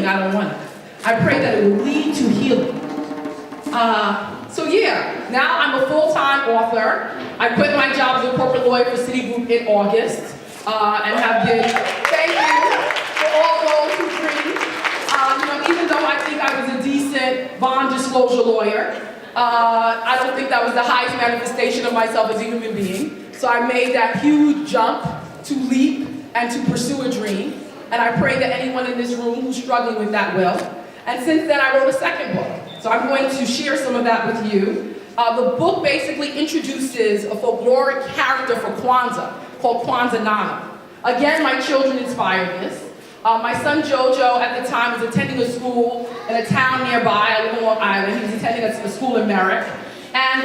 healing, I don't want it. I pray that it will lead to healing. So yeah, now I'm a full-time author. I quit my job as a corporate lawyer for Citigroup in August, and have been, thank you for all those who dream. Even though I think I was a decent bond disclosure lawyer, I don't think that was the highest manifestation of myself as a human being. So I made that huge jump to leap and to pursue a dream. And I pray that anyone in this room who's struggling with that will. And since then, I wrote a second book. So I'm going to share some of that with you. The book basically introduces a folkloric character for Kwanzaa called Kwanzaa Nana. Again, my children inspired this. My son Jojo at the time was attending a school in a town nearby. I live on Long Island. He was attending a school in Merrick. And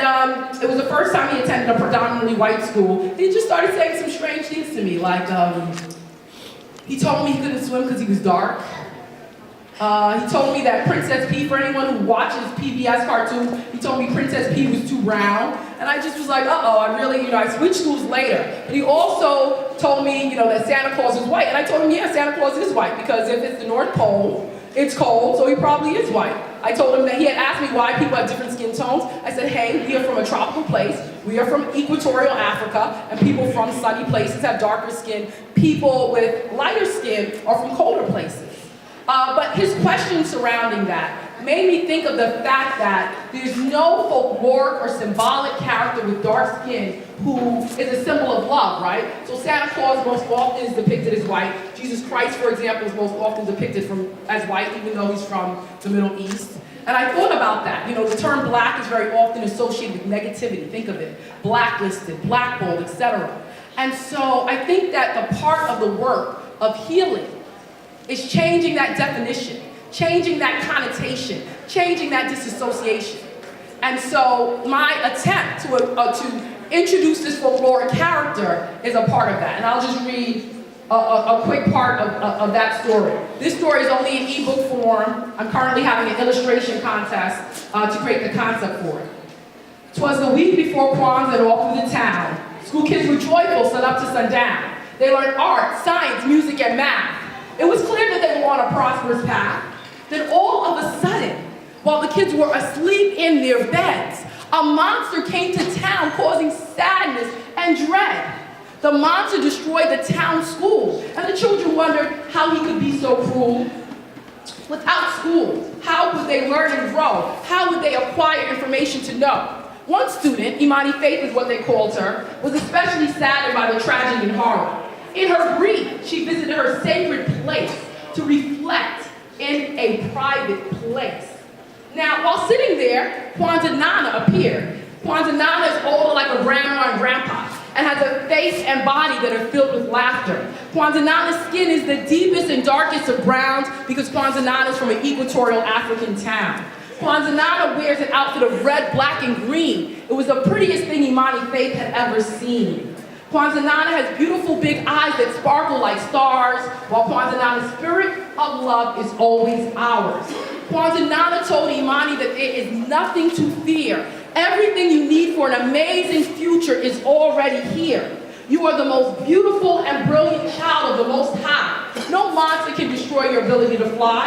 it was the first time he attended a predominantly white school. He just started saying some strange things to me, like he told me he couldn't swim because he was dark. He told me that Princess P, for anyone who watches PBS cartoons, he told me Princess P was too brown. And I just was like, uh-oh, I switched schools later. But he also told me, that Santa Claus is white. And I told him, yeah, Santa Claus is white, because if it's the North Pole, it's cold, so he probably is white. I told him that he had asked me why people have different skin tones. I said, hey, we are from a tropical place. We are from equatorial Africa, and people from sunny places have darker skin. People with lighter skin are from colder places. But his question surrounding that made me think of the fact that there's no folkloric or symbolic character with dark skin who is a symbol of love, right? So Santa Claus most often is depicted as white. Jesus Christ, for example, is most often depicted as white, even though he's from the Middle East. And I thought about that. The term black is very often associated with negativity. Think of it. Blacklisted, blackballed, etc. And so I think that the part of the work of healing is changing that definition, changing that connotation, changing that disassociation. And so my attempt to introduce this folkloric character is a part of that. And I'll just read a quick part of that story. This story is only in ebook form. I'm currently having an illustration contest to create the concept for it. 'Twas the week before Kwanzaa and all through the town. School kids were joyful sun up to sundown. They learned art, science, music, and math. It was clear that they were on a prosperous path. Then all of a sudden, while the kids were asleep in their beds, a monster came to town causing sadness and dread. The monster destroyed the town school, and the children wondered how he could be so cruel. Without school, how would they learn and grow? How would they acquire information to know? One student, Imani Faith is what they called her, was especially saddened by the tragedy and horror. In her grief, she visited her sacred place to reflect in a private place. Now, while sitting there, Kwanzaa Nana appeared. Kwanzaa Nana is older like a grandma and grandpa, and has a face and body that are filled with laughter. Kwanzaa Nana's skin is the deepest and darkest of browns because Kwanzaa Nana is from an equatorial African town. Kwanzaa Nana wears an outfit of red, black, and green. It was the prettiest thing Imani Faith had ever seen. Kwanzaa Nana has beautiful big eyes that sparkle like stars, while Kwanzaa Nana's spirit of love is always ours. Kwanzaa Nana told Imani that there is nothing to fear. Everything you need for an amazing future is already here. You are the most beautiful and brilliant child of the Most High. No monster can destroy your ability to fly.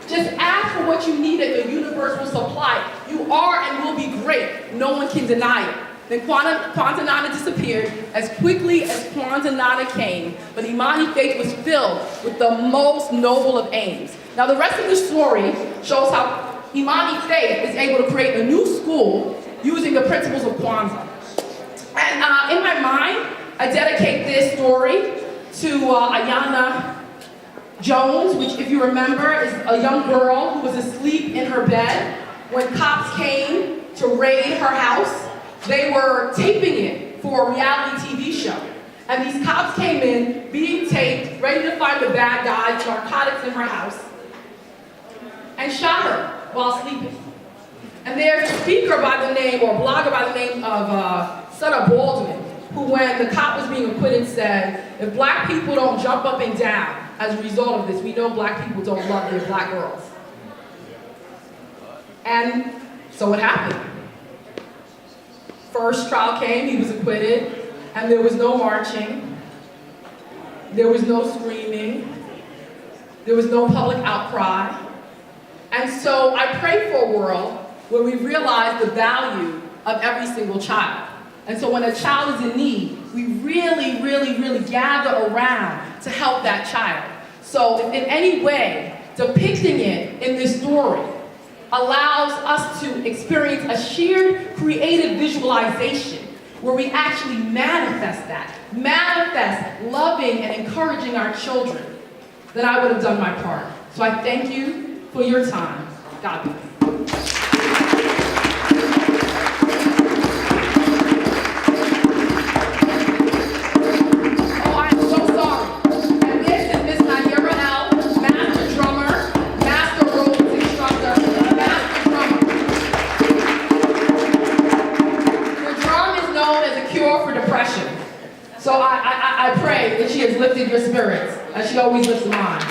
Just ask for what you need and the universe will supply. You are and will be great. No one can deny it. Then Kwanzaa Nana disappeared as quickly as Kwanzaa Nana came, but Imani Faith was filled with the most noble of aims. Now the rest of the story shows how Imani Faith is able to create a new school using the principles of Kwanzaa. And in my mind, I dedicate this story to Ayana Jones, which if you remember is a young girl who was asleep in her bed when cops came to raid her house. They were taping it for a reality TV show. And these cops came in, being taped, ready to find the bad guys, narcotics in her house, and shot her while sleeping. And there's a speaker by the name, or a blogger by the name of Sutter Baldwin, who when the cop was being acquitted said, if black people don't jump up and down as a result of this, we know black people don't love their black girls. And so it happened. First trial came, he was acquitted, and there was no marching, there was no screaming, There was no public outcry. And so I pray for a world where we realize the value of every single child. And so when a child is in need, we really, really, really gather around to help that child. So if in any way, depicting it in this story allows us to experience a shared creative visualization where we actually manifest loving and encouraging our children, then I would have done my part. So I thank you for your time. God bless. Oh, I'm so sorry. And this is Miss Nayera L., master drummer, master Rhodes instructor, master drummer. The drum is known as a cure for depression. So I pray that she has lifted your spirits, as she always lifts mine.